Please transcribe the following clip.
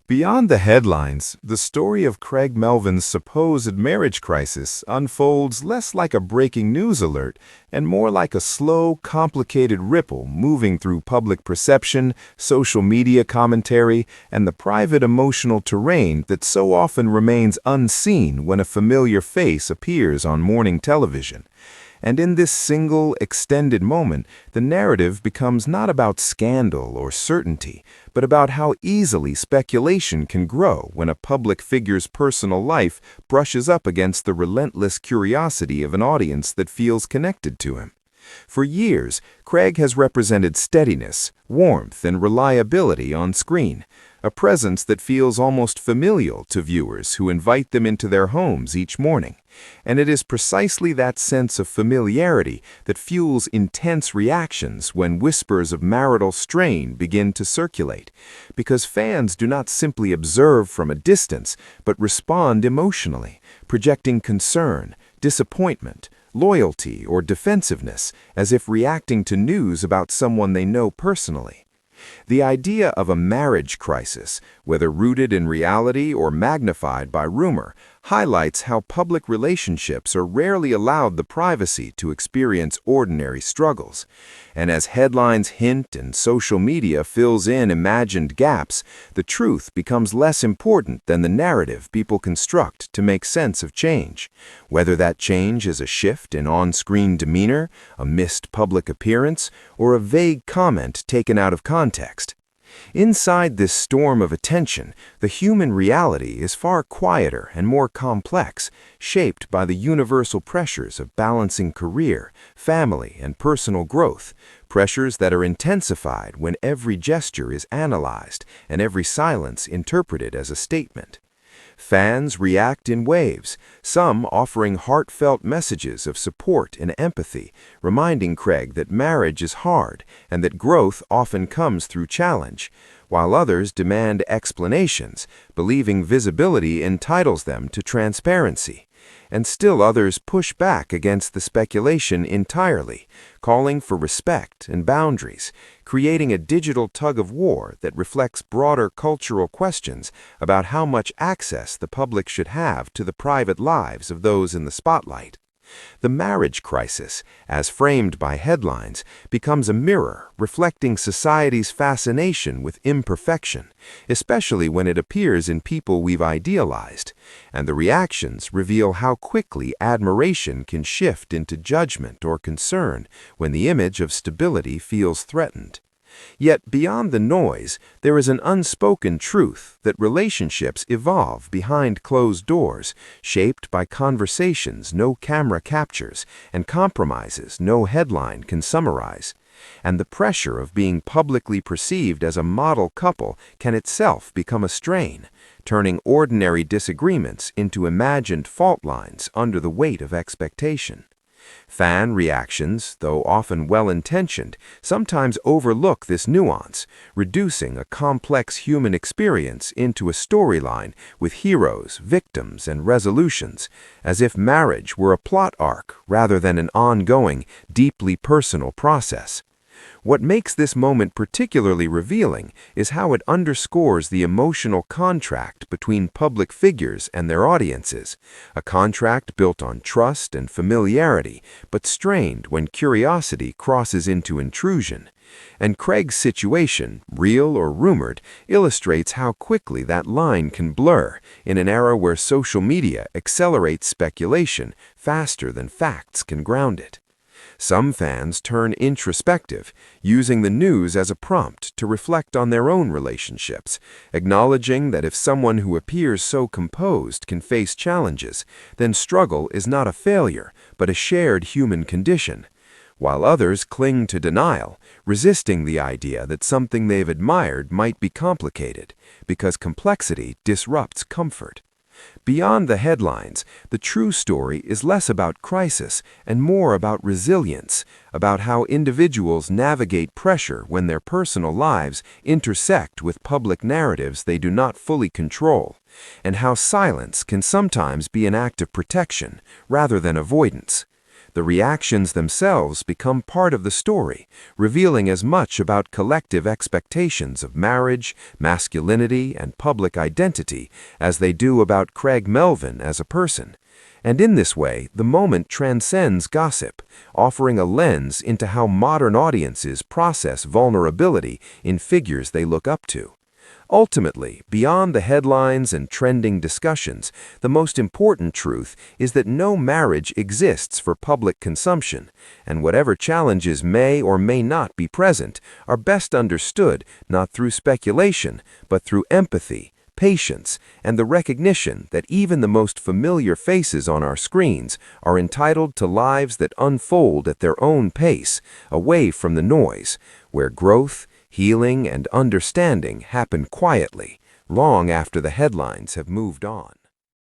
Beyond the headlines, the story of Craig Melvin's supposed marriage crisis unfolds less like a breaking news alert and more like a slow, complicated ripple moving through public perception, social media commentary, and the private emotional terrain that so often remains unseen when a familiar face appears on morning television. And in this single, extended moment, the narrative becomes not about scandal or certainty, but about how easily speculation can grow when a public figure's personal life brushes up against the relentless curiosity of an audience that feels connected to him. For years, Craig has represented steadiness, warmth, and reliability on screen, a presence that feels almost familial to viewers who invite them into their homes each morning. And it is precisely that sense of familiarity that fuels intense reactions when whispers of marital strain begin to circulate, because fans do not simply observe from a distance, but respond emotionally, projecting concern, disappointment, loyalty, or defensiveness, as if reacting to news about someone they know personally. The idea of a marriage crisis, whether rooted in reality or magnified by rumor, highlights how public relationships are rarely allowed the privacy to experience ordinary struggles. And as headlines hint and social media fills in imagined gaps, the truth becomes less important than the narrative people construct to make sense of change. Whether that change is a shift in on-screen demeanor, a missed public appearance, or a vague comment taken out of context. Inside this storm of attention, the human reality is far quieter and more complex, shaped by the universal pressures of balancing career, family, and personal growth, pressures that are intensified when every gesture is analyzed and every silence interpreted as a statement. Fans react in waves, some offering heartfelt messages of support and empathy, reminding Craig that marriage is hard and that growth often comes through challenge, while others demand explanations, believing visibility entitles them to transparency. And still others push back against the speculation entirely, calling for respect and boundaries, creating a digital tug-of-war that reflects broader cultural questions about how much access the public should have to the private lives of those in the spotlight. The marriage crisis, as framed by headlines, becomes a mirror reflecting society's fascination with imperfection, especially when it appears in people we've idealized, and the reactions reveal how quickly admiration can shift into judgment or concern when the image of stability feels threatened. Yet beyond the noise, there is an unspoken truth that relationships evolve behind closed doors, shaped by conversations no camera captures and compromises no headline can summarize. And the pressure of being publicly perceived as a model couple can itself become a strain, turning ordinary disagreements into imagined fault lines under the weight of expectation. Fan reactions, though often well-intentioned, sometimes overlook this nuance, reducing a complex human experience into a storyline with heroes, victims, and resolutions, as if marriage were a plot arc rather than an ongoing, deeply personal process. What makes this moment particularly revealing is how it underscores the emotional contract between public figures and their audiences, a contract built on trust and familiarity, but strained when curiosity crosses into intrusion. And Craig's situation, real or rumored, illustrates how quickly that line can blur in an era where social media accelerates speculation faster than facts can ground it. Some fans turn introspective, using the news as a prompt to reflect on their own relationships, acknowledging that if someone who appears so composed can face challenges, then struggle is not a failure, but a shared human condition, while others cling to denial, resisting the idea that something they've admired might be complicated, because complexity disrupts comfort. Beyond the headlines, the true story is less about crisis and more about resilience, about how individuals navigate pressure when their personal lives intersect with public narratives they do not fully control, and how silence can sometimes be an act of protection rather than avoidance. The reactions themselves become part of the story, revealing as much about collective expectations of marriage, masculinity, and public identity as they do about Craig Melvin as a person. And in this way, the moment transcends gossip, offering a lens into how modern audiences process vulnerability in figures they look up to. Ultimately, beyond the headlines and trending discussions, the most important truth is that no marriage exists for public consumption, and whatever challenges may or may not be present are best understood not through speculation, but through empathy, patience, and the recognition that even the most familiar faces on our screens are entitled to lives that unfold at their own pace, away from the noise, where growth, healing, and understanding happen quietly, long after the headlines have moved on.